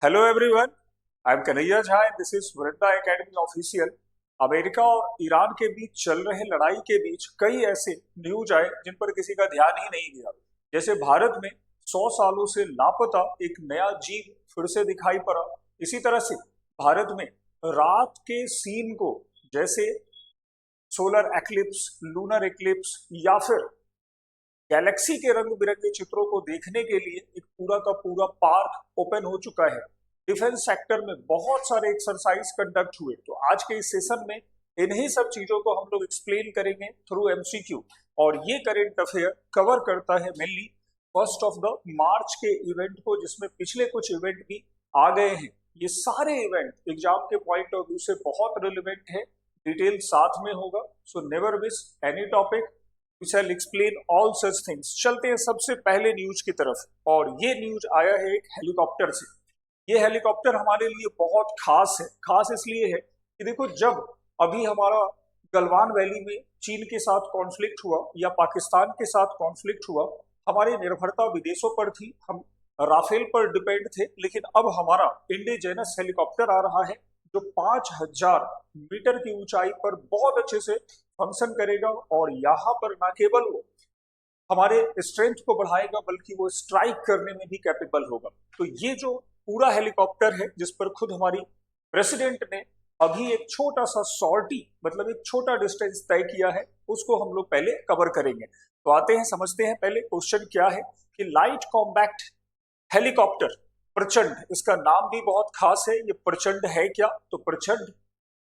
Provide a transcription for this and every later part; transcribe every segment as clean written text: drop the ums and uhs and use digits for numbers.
Hello everyone, I am Kanhaiya Jha and this is Vrinda academy official. America और Iran के बीच चल रहे लड़ाई के बीच कई ऐसे न्यूज आए जिन पर किसी का ध्यान ही नहीं गया। जैसे भारत में 100 सालों से लापता एक नया जीव फिर से दिखाई पड़ा। इसी तरह से भारत में रात के सीन को, जैसे सोलर एक्लिप्स, लूनर एक्लिप्स या फिर गैलेक्सी के रंग बिरंगे चित्रों को देखने के लिए एक पूरा का पूरा पार्क ओपन हो चुका है। डिफेंस सेक्टर में बहुत सारे एक्सरसाइज कंडक्ट हुए। तो आज के इस सेशन में इन्हीं सब चीजों को हम लोग एक्सप्लेन करेंगे थ्रू एमसीक्यू। और ये करेंट अफेयर कवर करता है मेनली फर्स्ट ऑफ द मार्च के इवेंट को, जिसमें पिछले कुछ इवेंट भी आ गए हैं। ये सारे इवेंट एग्जाम के पॉइंट ऑफ व्यू से बहुत रिलेवेंट है। डिटेल साथ में होगा, so never miss any topic. We shall explain all such things। चलते हैं सबसे पहले न्यूज की तरफ, और ये न्यूज आया है एक हेलीकॉप्टर से। ये हेलीकॉप्टर हमारे लिए बहुत खास है। खास इसलिए है कि देखो, जब अभी हमारा गलवान वैली में चीन के साथ कॉन्फ्लिक्ट हुआ या पाकिस्तान के साथ कॉन्फ्लिक्ट हुआ, हमारी निर्भरता विदेशों पर थी, हम राफेल पर डिपेंड थे। लेकिन अब हमारा इंडिजेनस हेलीकॉप्टर आ रहा है जो 5000 मीटर की ऊंचाई पर बहुत अच्छे से फंक्शन करेगा। और यहाँ पर ना केवल वो हमारे स्ट्रेंथ को बढ़ाएगा, बल्कि वो स्ट्राइक करने में भी कैपेबल होगा। तो ये जो पूरा हेलीकॉप्टर है, जिस पर खुद हमारी प्रेसिडेंट ने अभी एक छोटा सा सॉर्टी, मतलब एक छोटा डिस्टेंस तय किया है, उसको हम लोग पहले कवर करेंगे। तो आते हैं, समझते हैं पहले क्वेश्चन क्या है कि लाइट कॉम्बैक्ट हेलीकॉप्टर प्रचंड, इसका नाम भी बहुत खास है। ये प्रचंड है क्या? तो प्रचंड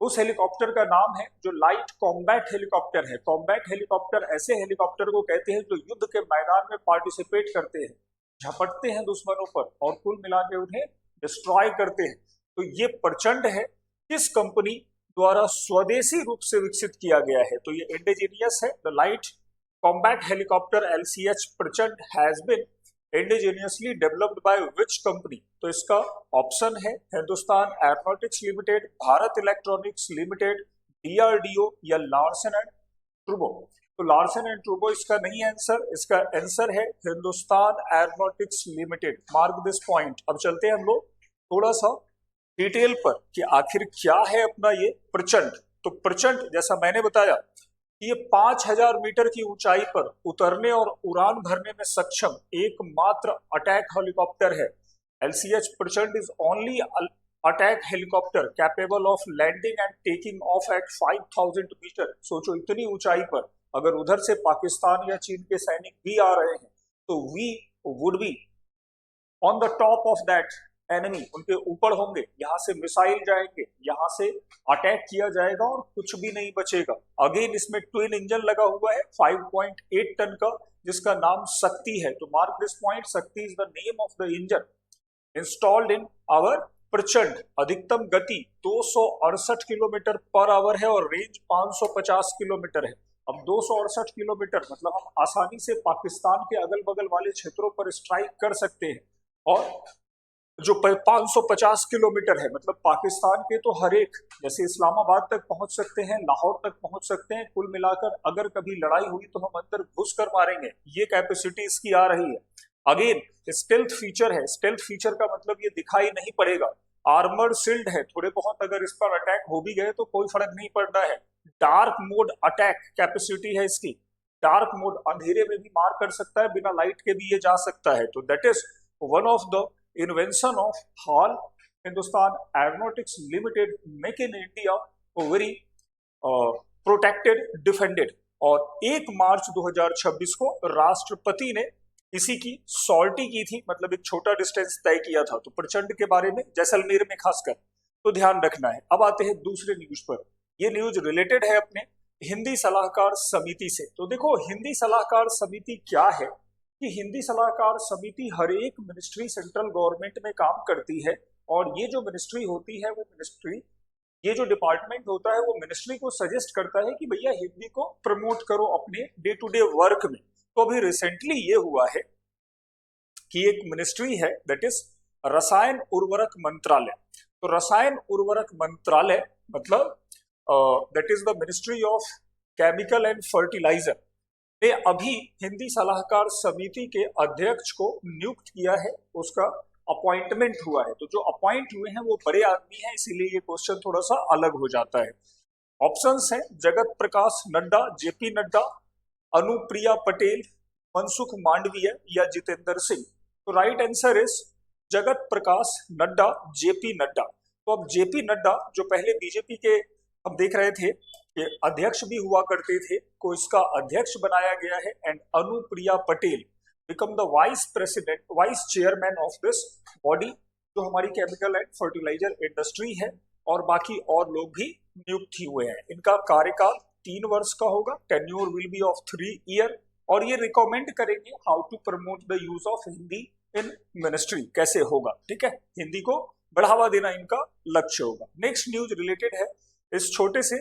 उस हेलीकॉप्टर का नाम है जो लाइट कॉम्बैट हेलीकॉप्टर है। कॉम्बैट हेलीकॉप्टर ऐसे हेलीकॉप्टर को कहते हैं जो युद्ध के मैदान में पार्टिसिपेट करते हैं, झपटते हैं दुश्मनों पर और कुल मिला के उन्हें डिस्ट्रॉय करते हैं। तो ये प्रचंड है, किस कंपनी द्वारा स्वदेशी रूप से विकसित किया गया है? तो ये इंडिजीनियस है। The light combat helicopter LCH प्रचंड has been indigenously developed by which company? तो इसका ऑप्शन है Hindustan aeronautics limited, Bharat electronics limited, DRDO या लार्सन एंड ट्रूबो। तो लार्सन एंड ट्रूबो इसका नहीं आंसर, इसका आंसर है Hindustan aeronautics limited. Mark this point. अब चलते हैं हम लोग थोड़ा सा डिटेल पर कि आखिर क्या है अपना ये प्रचंड। तो प्रचंड, जैसा मैंने बताया, ये 5000 मीटर की ऊंचाई पर उतरने और उड़ान भरने में सक्षम एकमात्र अटैक हेलीकॉप्टर है। LCH Prachand is only attack helicopter capable of landing and taking off at 5000 metre. सोचो, इतनी ऊंचाई पर अगर उधर से पाकिस्तान या चीन के सैनिक भी आ रहे हैं तो we would be on the top of that enemy, उनके ऊपर होंगे। यहाँ से मिसाइल जाएंगे, यहाँ से अटैक किया जाएगा और कुछ भी नहीं बचेगा। अगेन इसमें ट्विन इंजन लगा हुआ है 5.8 टन का, जिसका नाम शक्ति है। तो mark this point, Shakti is the name of the engine installed in our Prachand. अधिकतम गति 268 किलोमीटर पर आवर है और रेंज 550 किलोमीटर है। अब 268 किलोमीटर मतलब हम आसानी से पाकिस्तान के अगल बगल वाले क्षेत्रों पर स्ट्राइक कर सकते हैं। और जो 550 किलोमीटर है मतलब पाकिस्तान के तो हर एक, जैसे इस्लामाबाद तक पहुंच सकते हैं, लाहौर तक पहुंच सकते हैं। कुल मिलाकर अगर कभी लड़ाई हुई तो हम अंदर घुस कर मारेंगे, ये कैपेसिटी इसकी आ रही है। अगेन स्टेल्थ फीचर है। स्टेल्थ फीचर का मतलब ये दिखाई नहीं पड़ेगा। आर्मर्ड शील्ड है, थोड़े बहुत अगर इस पर अटैक हो भी गए तो कोई फर्क नहीं पड़ता है। डार्क मोड अटैक कैपेसिटी है इसकी। डार्क मोड, अंधेरे में भी मार कर सकता है, बिना लाइट के भी ये जा सकता है। तो that is one of the invention of hall Hindustan aeronautics limited, make in India, very protected, defended. और 1 मार्च 2026 को राष्ट्रपति ने इसी की सॉल्टी की थी, मतलब एक छोटा डिस्टेंस तय किया था। तो प्रचंड के बारे में जैसलमेर में खासकर तो ध्यान रखना है। अब आते हैं दूसरे न्यूज पर। ये न्यूज रिलेटेड है अपने हिंदी सलाहकार समिति से। तो देखो, हिंदी सलाहकार समिति क्या है कि हिंदी सलाहकार समिति हर एक मिनिस्ट्री सेंट्रल गवर्नमेंट में काम करती है। और ये जो मिनिस्ट्री होती है, वो मिनिस्ट्री, ये जो डिपार्टमेंट होता है, वो मिनिस्ट्री को सजेस्ट करता है कि भैया हिंदी को प्रमोट करो अपने डे टू डे वर्क में। तो अभी रिसेंटली ये हुआ है कि एक मिनिस्ट्री है, दैट इज रसायन उर्वरक मंत्रालय। तो रसायन उर्वरक मंत्रालय मतलब that is the ministry of chemical and fertiliser ने अभी हिंदी सलाहकार समिति के अध्यक्ष को नियुक्त किया है। उसका अपॉइंटमेंट हुआ है, तो जो अपॉइंट हुए हैं वो बड़े आदमी हैं, इसीलिए ये क्वेश्चन थोड़ा सा अलग हो जाता है। ऑप्शंस हैं जगत प्रकाश नड्डा, जेपी नड्डा, अनुप्रिया पटेल, मनसुख मांडविया या जितेंद्र सिंह। तो right answer is Jagat Prakash Nadda, JP Nadda. तो अब जेपी नड्डा जो पहले बीजेपी के हम देख रहे थे कि अध्यक्ष भी हुआ करते थे, को इसका अध्यक्ष बनाया गया है, and Anupriya Patel become the vice president, vice chairman of this body, जो हमारी केमिकल एंड फर्टिलाइजर इंडस्ट्री है, और बाकी और लोग भी नियुक्त हुए हैं। इनका कार्यकाल 3 वर्ष का होगा, tenure will be of 3 year, और ये रिकमेंड करेंगे how to promote the use of Hindi in ministry, कैसे होगा, ठीक है, हिंदी को बढ़ावा देना इनका लक्ष्य होगा। नेक्स्ट न्यूज रिलेटेड है इस छोटे से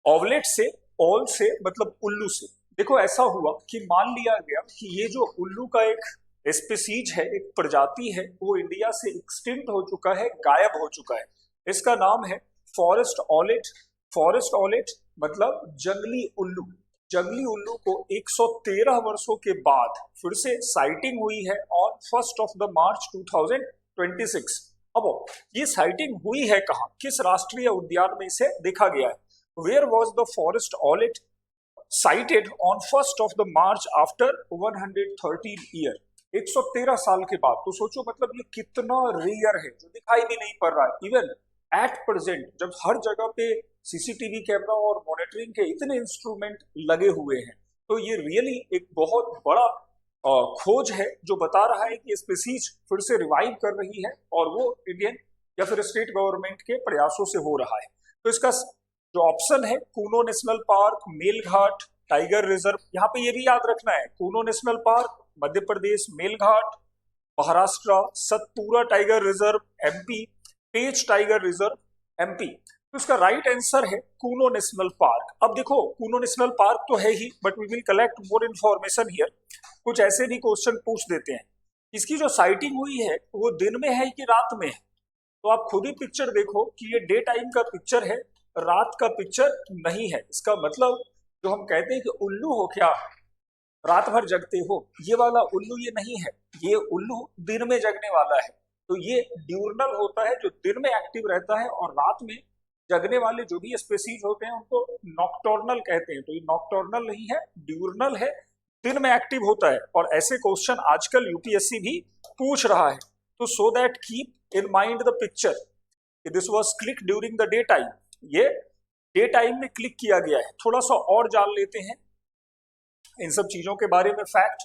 ऑवलेट से, ऑल से मतलब उल्लू से। देखो ऐसा हुआ कि मान लिया गया कि ये जो उल्लू का एक स्पीसीज है, एक प्रजाति है, वो इंडिया से एक्सटिंक्ट हो चुका है, गायब हो चुका है। इसका नाम है फॉरेस्ट ऑलेट। फॉरेस्ट ऑलेट मतलब जंगली उल्लू। जंगली उल्लू को 113 वर्षों के बाद फिर से साइटिंग हुई है ऑन 1 मार्च 2026। अब ये साइटिंग हुई है कहाँ, किस राष्ट्रीय उद्यान में इसे देखा गया है? Where was the forest owlet sighted on 1 March after 113 year? 113 साल के बाद। तो सोचो मतलब ये कितना रेयर है, जो दिखाई भी नहीं पड़ रहा है। इवन एट प्रेजेंट जब हर जगह पे सीसीटीवी कैमरा और मॉनिटरिंग के इतने इंस्ट्रूमेंट लगे हुए हैं, तो ये रियली एक बहुत बड़ा खोज है जो बता रहा है कि स्पीसीज फिर से रिवाइव कर रही है, और वो इंडियन या फिर स्टेट गवर्नमेंट के प्रयासों से हो रहा है। तो इसका जो ऑप्शन है Kuno national park, Melghat tiger reserve, यहाँ पे ये भी याद रखना है, Kuno national park Madhya Pradesh, Melghat Maharashtra, Satpura tiger reserve MP, Pench tiger reserve MP. तो इसका राइट आंसर है कूनो नेशनल पार्क। अब देखो कूनो नेशनल पार्क तो है ही, but we will collect more information here. कुछ ऐसे भी क्वेश्चन पूछ देते हैं। इसकी जो साइटिंग हुई है वो दिन में है कि रात में है? तो आप खुद ही पिक्चर देखो कि ये डे टाइम का पिक्चर है, रात का पिक्चर नहीं है। इसका मतलब जो हम कहते हैं कि उल्लू हो क्या, रात भर जगते हो, ये वाला उल्लू ये नहीं है, ये उल्लू दिन में जगने वाला है। तो ये ड्यूरनल होता है, जो दिन में एक्टिव रहता है, और रात में जगने वाले जो भी स्पीसीज होते हैं उनको नॉक्टर्नल कहते हैं। तो ये नॉक्टर्नल नहीं है, ड्यूरनल है, दिन में एक्टिव होता है। और ऐसे क्वेश्चन आजकल यूपीएससी भी पूछ रहा है। तो so that keep in mind the picture, this was click during the day time, ये डे टाइम में क्लिक किया गया है। थोड़ा सा और जान लेते हैं इन सब चीजों के बारे में फैक्ट,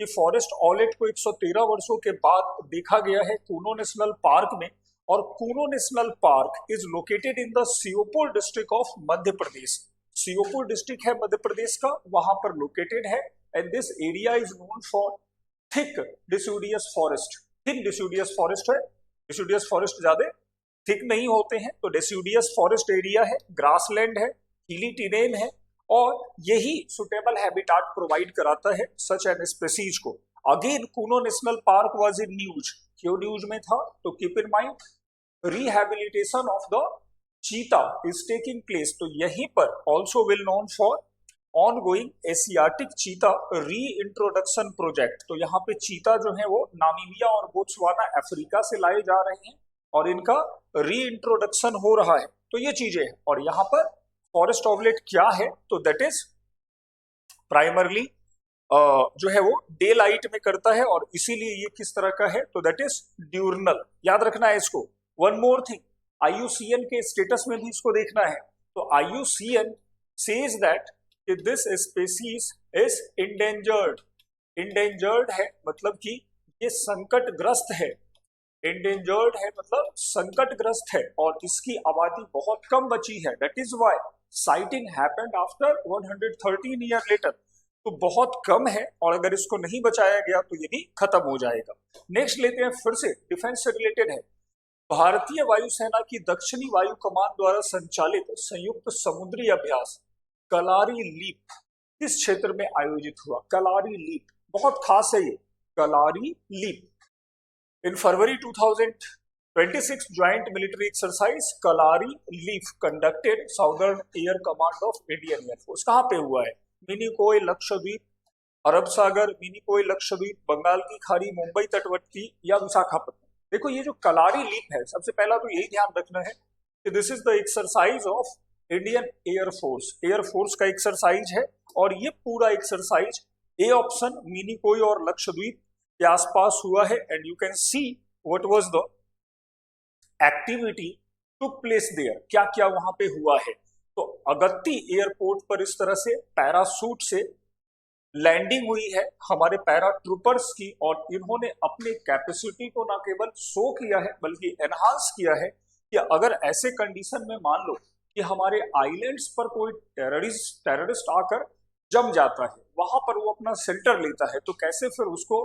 कि फॉरेस्ट ऑलेट को 113 वर्षों के बाद देखा गया है कूनो नेशनल पार्क में, और Kuno national park is located in the Sheopur district of Madhya Pradesh. Sheopur district है मध्य प्रदेश का, वहां पर लोकेटेड है, and this area is known for thick deciduous forest. Thick deciduous forest है, डिसिडियस फॉरेस्ट ज्यादा थिक नहीं होते हैं, तो डेसिडियस फॉरेस्ट एरिया है, ग्रासलैंड है, हिली टेरेन है, और यही सुटेबल हैबिटाट प्रोवाइड कराता है सच एन स्पीसीज को। Again Kuno national park was in news. क्यों न्यूज में था? तो keep in mind rehabilitation of the चीता इज टेकिंग प्लेस। तो यहीं पर also well known for ongoing Asiatic cheetah री इंट्रोडक्शन प्रोजेक्ट। तो यहाँ पे चीता जो है वो नामीबिया और बोत्सवाना अफ्रीका से लाए जा रहे हैं, और इनका री इंट्रोडक्शन हो रहा है। तो ये चीजें हैं। और यहाँ पर फॉरेस्ट ऑवलेट क्या है? तो दैट इज प्राइमरली जो है वो डे लाइट में करता है, और इसीलिए ये किस तरह का है? तो दैट इज ड्यूरनल। याद रखना है इसको। वन मोर थिंग, आईयूसीएन के स्टेटस में भी इसको देखना है। तो IUCN says that this species is endangered. Endangered है मतलब कि ये संकटग्रस्त है। इंडेंजर्ड है मतलब संकटग्रस्त है, और इसकी आबादी बहुत कम बची है। That is why sighting happened after 113 year later. तो बहुत कम है, और अगर इसको नहीं बचाया गया तो ये भी खत्म हो जाएगा। नेक्स्ट लेते हैं, फिर से डिफेंस से रिलेटेड है। भारतीय वायुसेना की दक्षिणी वायु कमान द्वारा संचालित संयुक्त समुद्री अभ्यास कलारी लीप किस क्षेत्र में आयोजित हुआ? कलारी लीप बहुत खास है ये, कलारी leap. In February 2026, joint military exercise Kalari Leaf conducted Southern Air Command of Indian Air Force। कहाँ पे हुआ है? मिनिकोय, लक्षद्वीप, अरब सागर, मिनिकोय, लक्षद्वीप, बंगाल की खाड़ी, मुंबई तटवर्ती या विशाखापट्टनम। देखो ये जो कलारी लीप है, सबसे पहला तो यही ध्यान रखना है कि this is the exercise of Indian air force. Air force का एक्सरसाइज है और ये पूरा एक्सरसाइज ए ऑप्शन मिनिकोय और लक्षद्वीप के आसपास हुआ है। And you can see what was the activity took place there, क्या क्या वहां पे हुआ है। तो अगत्ती एयरपोर्ट पर इस तरह से पैरासूट से लैंडिंग हुई है हमारे पैरा ट्रूपर्स की, और इन्होंने अपने कैपेसिटी को न केवल शो किया है बल्कि एनहांस किया है कि अगर ऐसे कंडीशन में मान लो कि हमारे आइलैंड्स पर कोई टेररिस्ट आकर जम जाता है, वहां पर वो अपना सेंटर लेता है, तो कैसे फिर उसको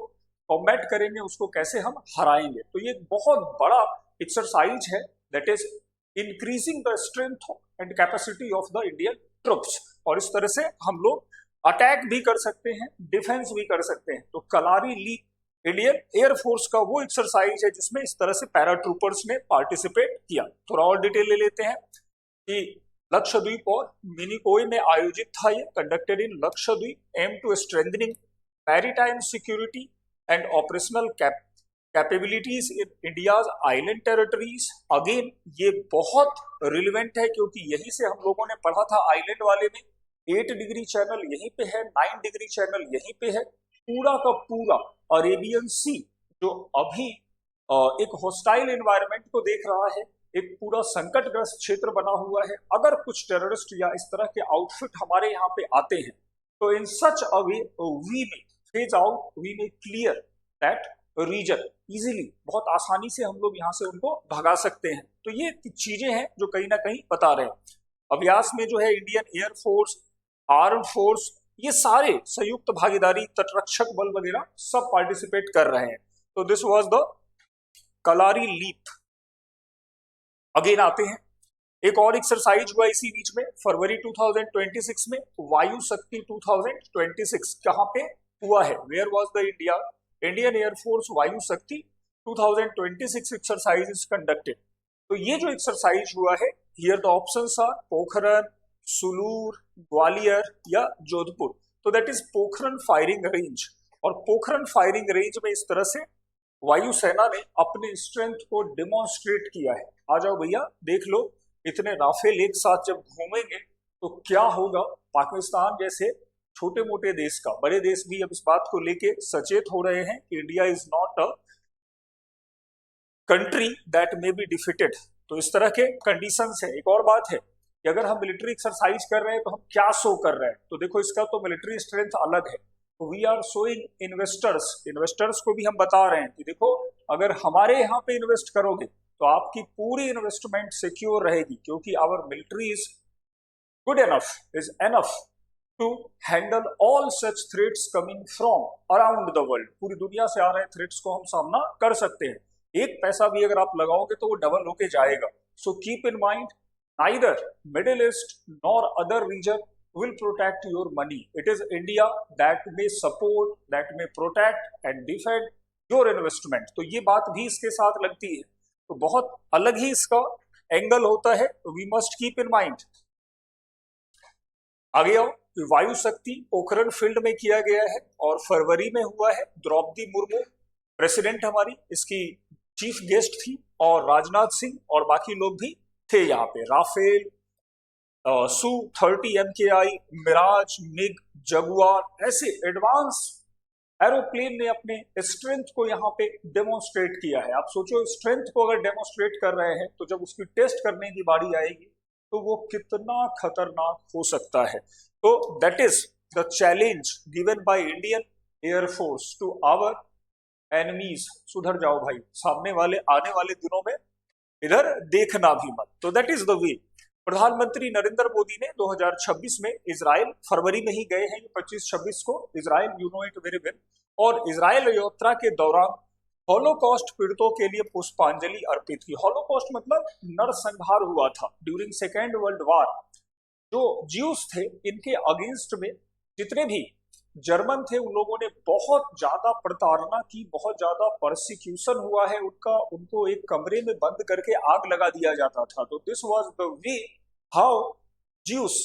कॉम्बैट करेंगे, उसको कैसे हम हराएंगे। तो ये बहुत बड़ा एक्सरसाइज है that is increasing the strength and capacity of the Indian troops. और इस तरह से हम लोग अटैक भी कर सकते हैं, डिफेंस भी कर सकते हैं। तो कलारी लीप इंडियन एयरफोर्स का वो एक्सरसाइज है जिसमें इस तरह से पैरा ट्रूपर्स ने पार्टिसिपेट किया। थोड़ा और डिटेल ले लेते हैं कि लक्षद्वीप और मिनिकोय में आयोजित था, ये conducted in Lakshadweep, aim to strengthening maritime security and operational capabilities in India's island territories. Again ये बहुत रिलेवेंट है क्योंकि यहीं से हम लोगों ने पढ़ा था आइलैंड वाले में, 8 डिग्री चैनल यहीं पे है, 9 डिग्री चैनल यहीं पे है, पूरा का पूरा अरेबियन सी जो अभी एक हॉस्टाइल एनवायरनमेंट को देख रहा है, एक पूरा संकटग्रस्त क्षेत्र बना हुआ है। अगर कुछ टेररिस्ट या इस तरह के आउटफिट हमारे यहाँ पे आते हैं तो इन सच अ वे वी में फेज आउट, वी में क्लियर दैट रीजन इजीली, बहुत आसानी से हम लोग यहाँ से उनको भगा सकते हैं। तो ये चीजें हैं जो कहीं ना कहीं बता रहे हैं। अभ्यास में जो है इंडियन एयरफोर्स, आर्म फोर्स, ये सारे संयुक्त भागीदारी, तटरक्षक बल वगैरह सब पार्टिसिपेट कर रहे हैं। तो this was the Kalari leap. Again आते हैं, एक और एक्सरसाइज हुआ इसी बीच में फरवरी 2026 में, वायु शक्ति 2026 कहां पे हुआ है, where was the Indian air force Vayu Shakti 2026 exercise is conducted. तो ये जो एक्सरसाइज हुआ है, here the options are Pokhran, Sulur, Gwalior या जोधपुर। तो that is Pokhran firing range. और पोखरन फायरिंग रेंज में इस तरह से वायुसेना ने अपने स्ट्रेंथ को डिमॉन्स्ट्रेट किया है। आ जाओ भैया देख लो, इतने राफेल एक साथ जब घूमेंगे तो क्या होगा। पाकिस्तान जैसे छोटे मोटे देश का, बड़े देश भी अब इस बात को लेके सचेत हो रहे हैं कि India is not a country that may be defeated. तो इस तरह के कंडीशंस है। एक और बात है कि अगर हम मिलिट्री एक्सरसाइज कर रहे हैं तो हम क्या शो कर रहे हैं, तो देखो इसका तो मिलिट्री स्ट्रेंथ अलग है। वी आर शोइंग इन्वेस्टर्स को भी हम बता रहे हैं कि देखो अगर हमारे यहाँ पे इन्वेस्ट करोगे तो आपकी पूरी इन्वेस्टमेंट सिक्योर रहेगी, क्योंकि our military is good enough, is enough to handle all such threats coming from around the world. पूरी दुनिया से आ रहे थ्रेट्स को हम सामना कर सकते हैं। एक पैसा भी अगर आप लगाओगे तो वो डबल होके जाएगा। So keep in mind, neither Middle East nor other region will protect your money. It is India that may support, that may protect and defend your investment. तो ये बात भी इसके साथ लगती है। तो बहुत अलग ही इसका एंगल होता है, तो we must keep in mind. आगे आओ, वायु शक्ति पोखरण फील्ड में किया गया है और फरवरी में हुआ है। द्रौपदी मुर्मू प्रेसिडेंट हमारी, इसकी चीफ गेस्ट थी, और राजनाथ सिंह और बाकी लोग भी थे यहाँ पे। Rafale, Su-30 MKI, Mirage, MiG, Jaguar, ऐसे एडवांस एरोप्लेन ने अपने स्ट्रेंथ को यहाँ पे डेमोन्स्ट्रेट किया है। आप सोचो स्ट्रेंथ को अगर डेमोन्स्ट्रेट कर रहे हैं तो जब उसकी टेस्ट करने की बारी आएगी तो वो कितना खतरनाक हो सकता है। तो that is the challenge given by Indian air force to our enemies. सुधर जाओ भाई, सामने वाले आने वाले दिनों में इधर देखना भी मत। तो दैट इज द वे। प्रधानमंत्री नरेंद्र मोदी ने 2026 में इजराइल, फरवरी में ही गए हैं 25-26 को Israel, you know it very well. और इजराइल यात्रा के दौरान हॉलोकॉस्ट पीड़ितों के लिए पुष्पांजलि अर्पित की। हॉलोकॉस्ट मतलब नरसंहार हुआ था ड्यूरिंग सेकेंड वर्ल्ड वॉर। जो ज्यूस थे इनके अगेंस्ट में जितने भी जर्मन थे उन लोगों ने बहुत ज्यादा प्रताड़ना की, बहुत ज्यादा परसिक्यूशन हुआ है उनका। उनको एक कमरे में बंद करके आग लगा दिया जाता था। तो this was the way how juice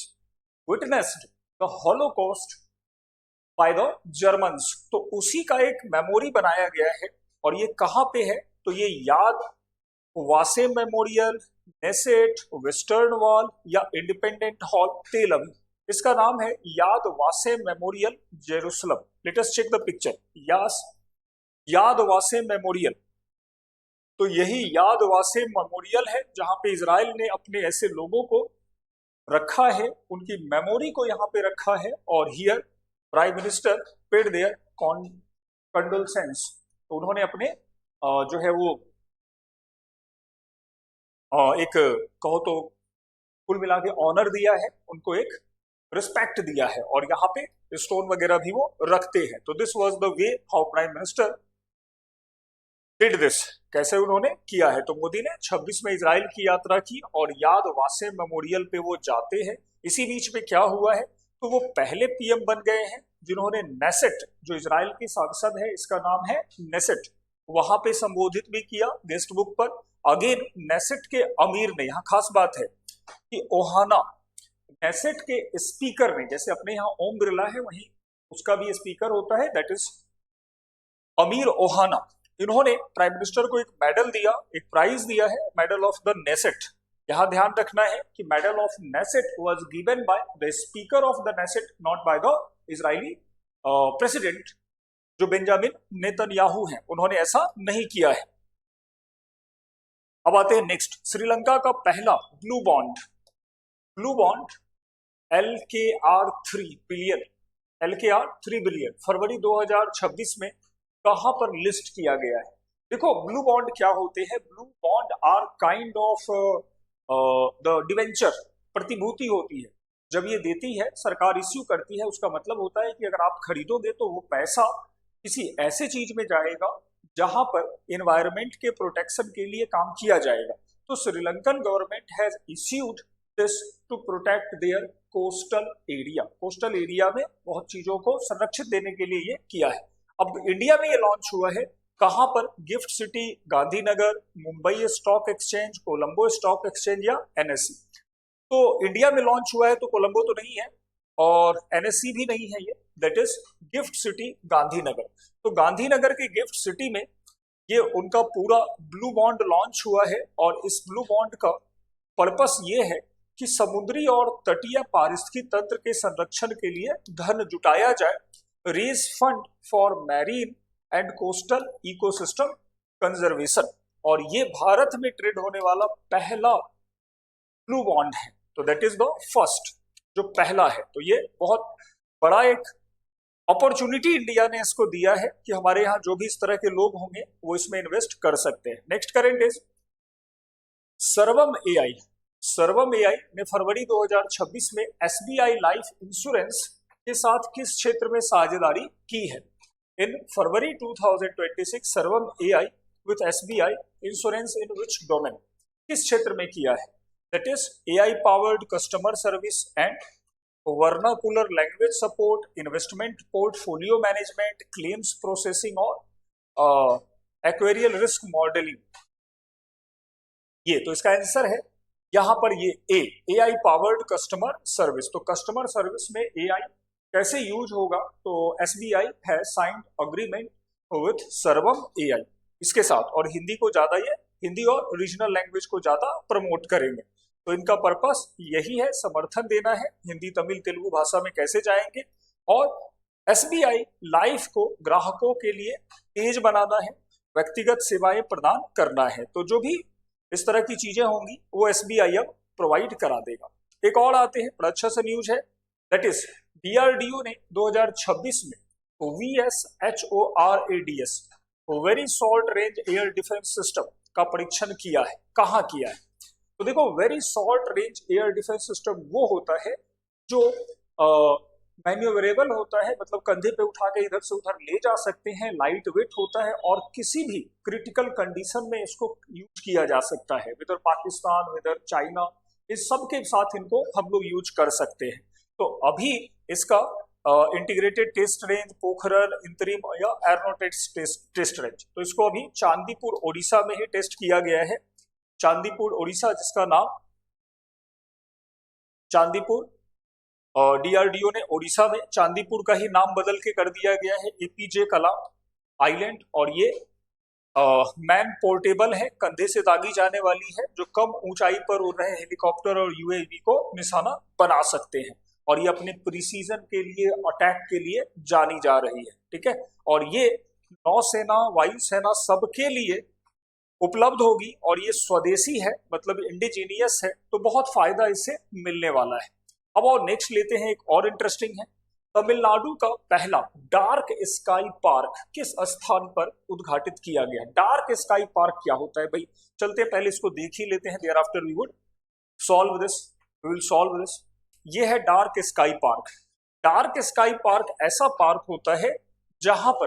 witnessed the Holocaust by the Germans. तो उसी का एक मेमोरी बनाया गया है। और ये कहाँ पे है? तो ये Yad Vashem memorial, Knesset, western wall या इंडिपेंडेंट हॉल, तेल अवीव। इसका नाम है Yad Vashem memorial, Jerusalem. Let us check the picture. Yad Vashem memorial. तो यही याद वासे मेमोरियल है जहां पे इजराइल ने अपने ऐसे लोगों को रखा है, उनकी मेमोरी को यहाँ पे रखा है। और here prime minister paid their condolence. तो उन्होंने अपने जो है वो एक कहो तो कुल मिला के ऑनर दिया है, उनको एक रिस्पेक्ट दिया है। और यहाँ पे स्टोन वगैरह भी वो रखते हैं। तो this was the way how prime minister did this. कैसे उन्होंने किया है? तो मोदी ने 26 में इजराइल की यात्रा की और याद वासे मेमोरियल पे वो जाते हैं। इसी बीच में क्या हुआ है? तो वो पहले पीएम बन गए हैं जिन्होंने नेसेट, जो इजराइल की संसद है, इसका नाम है नेसेट, वहां पे संबोधित भी किया गेस्ट बुक पर। अगेन नेसेट के अमीर ने, यहाँ खास बात है कि ओहाना, नेसेट के स्पीकर ने, जैसे अपने यहाँ ओम बिरला है वहीं उसका भी स्पीकर होता है, दैट इज अमीर ओहाना। इन्होंने प्राइम मिनिस्टर को एक मेडल दिया, एक प्राइज दिया है, मेडल ऑफ द नेसेट। यहां ध्यान रखना है कि medal of Knesset was given by the speaker of the Knesset, not by the Israeli president जो बेंजामिन नेतन्याहू हैं। उन्होंने ऐसा नहीं किया है। अब आते हैं नेक्स्ट, श्रीलंका का पहला blue bond. Blue bond LKR 3 billion फरवरी 2026 में कहां पर लिस्ट किया गया है? देखो ब्लू बॉन्ड क्या होते हैं? Blue bond are kind of the debenture, प्रतिभूति होती है। जब ये देती है सरकार, इश्यू करती है, उसका मतलब होता है कि अगर आप खरीदोगे तो वो पैसा किसी ऐसे चीज में जाएगा जहां पर एनवायरमेंट के प्रोटेक्शन के लिए काम किया जाएगा। तो Sri Lankan government has issued this to protect their coastal area. Coastal area में बहुत चीजों को संरक्षित देने के लिए ये किया है। अब इंडिया में ये लॉन्च हुआ है कहां पर? Gift city, Gandhinagar, Mumbai stock exchange, Colombo stock exchange या एनएससी। तो इंडिया में लॉन्च हुआ है तो कोलंबो तो नहीं है और एनएससी भी नहीं है, ये that is gift city Gandhinagar. तो गांधीनगर के गिफ्ट सिटी में ये उनका पूरा ब्लू बॉन्ड लॉन्च हुआ है। और इस ब्लू बॉन्ड का पर्पस ये है कि समुद्री और तटीय पारिस्थितिकी तंत्र के संरक्षण के लिए धन जुटाया जाए, raise fund for marine and coastal ecosystem conservation. और ये भारत में ट्रेड होने वाला पहला ब्लू बॉन्ड है। तो दैट इज द फर्स्ट, जो पहला है। तो ये बहुत बड़ा एक अपॉर्चुनिटी इंडिया ने इसको दिया है कि हमारे यहाँ जो भी इस तरह के लोग होंगे वो इसमें इन्वेस्ट कर सकते हैं। नेक्स्ट करेंट इज सर्वम एआई। सर्वम एआई ने फरवरी 2026 में एसबीआई लाइफ इंश्योरेंस के साथ किस क्षेत्र में साझेदारी की है? इन फरवरी 2026 सर्वम AI with SBI insurance in which domain? किस क्षेत्र में किया है? That is AI powered customer service and vernacular language support, investment portfolio management, claims processing और एक्वेरियल रिस्क मॉडलिंग। ये तो इसका आंसर है यहां पर ये एआई पावर्ड कस्टमर सर्विस। तो कस्टमर सर्विस में एआई कैसे यूज होगा? तो एसबीआई है साइंड अग्रीमेंट विथ सर्वम एआई इसके साथ। और हिंदी को ज्यादा, ये हिंदी और रीजनल लैंग्वेज को ज्यादा प्रमोट करेंगे। तो इनका पर्पस यही है, समर्थन देना है, हिंदी तमिल तेलुगु भाषा में कैसे जाएंगे, और एसबीआई लाइफ को ग्राहकों के लिए तेज बनाना है, व्यक्तिगत सेवाएं प्रदान करना है। तो जो भी इस तरह की चीजें होंगी वो एसबीआई अब प्रोवाइड करा देगा। एक और आते हैं, बड़ा अच्छा सा न्यूज है, दैट इज डीआरडीओ ने 2026 में VSHORADS very short range air defence system का परीक्षण किया है। कहाँ किया है? तो देखो very short range air defence system वो होता है जो मैन्यूवरेबल होता है, मतलब कंधे पे उठा के इधर से उधर ले जा सकते हैं, लाइट वेट होता है और किसी भी क्रिटिकल कंडीशन में इसको यूज किया जा सकता है। विदर पाकिस्तान, विदर चाइना, इस सब के साथ इनको हम लोग यूज कर सकते हैं। तो अभी इसका इंटीग्रेटेड टेस्ट रेंज पोखरन, इंतरिम या एरोनॉटिक्स टेस्ट रेंज, तो इसको अभी चांदीपुर ओडिशा में ही टेस्ट किया गया है। चांदीपुर ओडिशा, जिसका नाम चांदीपुर डीआरडीओ ने ओडिशा में चांदीपुर का ही नाम बदल के कर दिया गया है एपीजे कलाम आइलैंड। और ये मैन पोर्टेबल है, कंधे से दागी जाने वाली है, जो कम ऊंचाई पर उड़ रहे हेलीकॉप्टर और यूएवी को निशाना बना सकते हैं। और ये अपने प्रिसीजन के लिए, अटैक के लिए जानी जा रही है। ठीक है, और ये नौसेना, वायुसेना सबके लिए उपलब्ध होगी। और ये स्वदेशी है, मतलब इंडिजीनियस है, तो बहुत फायदा इससे मिलने वाला है। अब और नेक्स्ट लेते हैं, एक और इंटरेस्टिंग है। तमिलनाडु का पहला डार्क स्काई पार्क किस स्थान पर उद्घाटित किया गया? डार्क स्काई पार्क क्या होता है भाई? चलते हैं पहले इसको देख ही लेते हैं, there after we would solve this, we will solve this. ये है dark sky park. Dark sky park ऐसा पार्क होता है जहां पर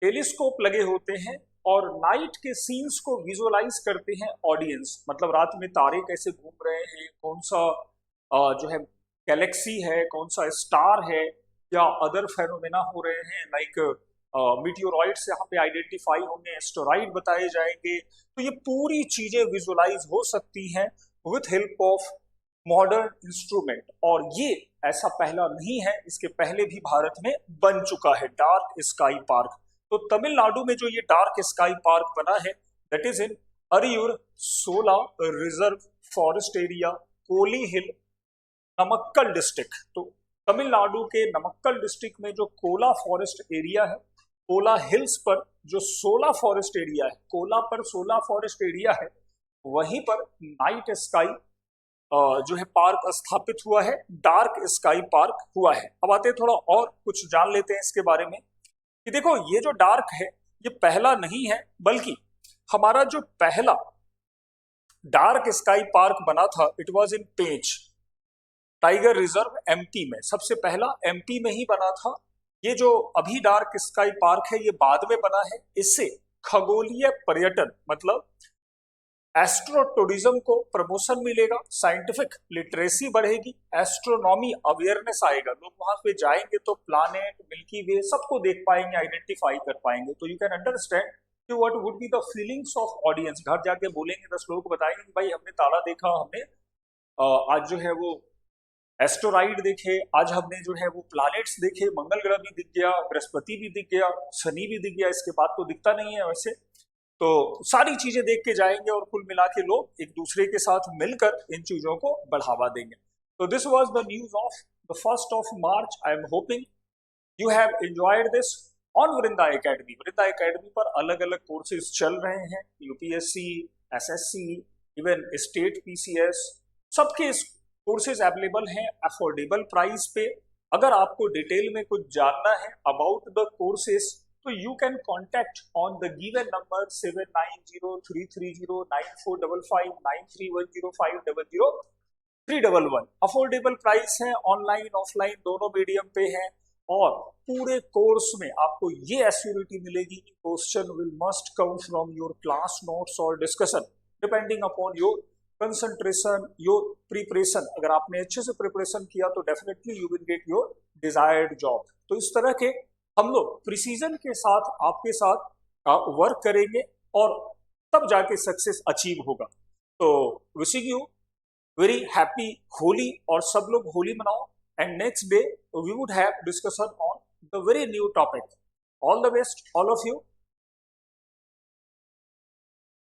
टेलीस्कोप लगे होते हैं और नाइट के सीन्स को विजुअलाइज करते हैं ऑडियंस। मतलब रात में तारे कैसे घूम रहे हैं, कौन सा जो है गैलेक्सी है, कौन सा स्टार है, या अदर फेनोमेना हो रहे हैं, लाइक मीटियोरॉइड्स यहाँ पे आइडेंटिफाई होंगे, एस्टेरॉइड बताए जाएंगे। तो ये पूरी चीजें विजुअलाइज हो सकती हैं with help of modern instrument. और ये ऐसा पहला नहीं है, इसके पहले भी भारत में बन चुका है डार्क स्काई पार्क। तो तमिलनाडु में जो ये डार्क स्काई पार्क बना है, दैट इज इन अरियूर सोला रिजर्व फॉरेस्ट एरिया, कोली हिल, नमक्कल डिस्ट्रिक्ट। तो तमिलनाडु के नमक्कल डिस्ट्रिक्ट में जो कोला फॉरेस्ट एरिया है, कोला हिल्स पर जो सोला फॉरेस्ट एरिया है, कोला पर सोला फॉरेस्ट एरिया है, वहीं पर नाइट स्काई जो है पार्क स्थापित हुआ है, डार्क स्काई पार्क हुआ है। अब आते हैं थोड़ा और कुछ जान लेते हैं इसके बारे में कि देखो ये जो डार्क है ये पहला नहीं है, बल्कि हमारा जो पहला डार्क स्काई पार्क बना था, it was in Pench tiger reserve MP में। सबसे पहला एमपी में ही बना था। ये जो अभी डार्क स्काई पार्क है ये बाद में बना है। इससे खगोलीय पर्यटन मतलब एस्ट्रो टूरिज्म को प्रमोशन मिलेगा, साइंटिफिक लिटरेसी बढ़ेगी, एस्ट्रोनॉमी अवेयरनेस आएगा। लोग वहां पे जाएंगे तो प्लैनेट, मिल्की वे सबको देख पाएंगे, आइडेंटिफाई कर पाएंगे। तो यू कैन अंडरस्टैंड कि what would be the feelings of audience. घर जाके बोलेंगे, 10 लोगों को बताएंगे कि भाई हमने तारा देखा, हमने आज जो है वो एस्ट्रोराइड देखे, आज हमने जो है वो प्लैनेट्स देखे, मंगल ग्रह भी दिख गया, बृहस्पति भी दिख गया, शनि भी दिख गया। इसके बाद तो दिखता नहीं है वैसे। तो सारी चीजें देख के जाएंगे और कुल मिला के लोग एक दूसरे के साथ मिलकर इन चीजों को बढ़ावा देंगे। तो this was the news of the 1st of March। I am hoping you have enjoyed this on Vrinda academy. Vrinda academy पर अलग अलग कोर्सेज चल रहे हैं, UPSC, SSC, even state PCS, सबके कोर्सेज अवेलेबल हैं अफोर्डेबल प्राइस पे। अगर आपको डिटेल में कुछ जानना है अबाउट द कोर्सेज तो you can contact on the given number 7903309455 9310500311। Affordable price है, ऑनलाइन ऑफलाइन दोनों मीडियम पे है। और पूरे कोर्स में आपको ये एश्योरिटी मिलेगी कि question will must come from your class notes और discussion depending upon your concentration, your preparation. अगर आपने अच्छे से प्रिपरेशन किया तो definitely you will get your desired job. तो इस तरह के हम लोग प्रिसीजन के साथ आपके साथ वर्क करेंगे और तब जाके सक्सेस अचीव होगा। तो wishing you very happy Holi, और सब लोग होली मनाओ। And next day we would have discussion on the very new topic. All the best all of you.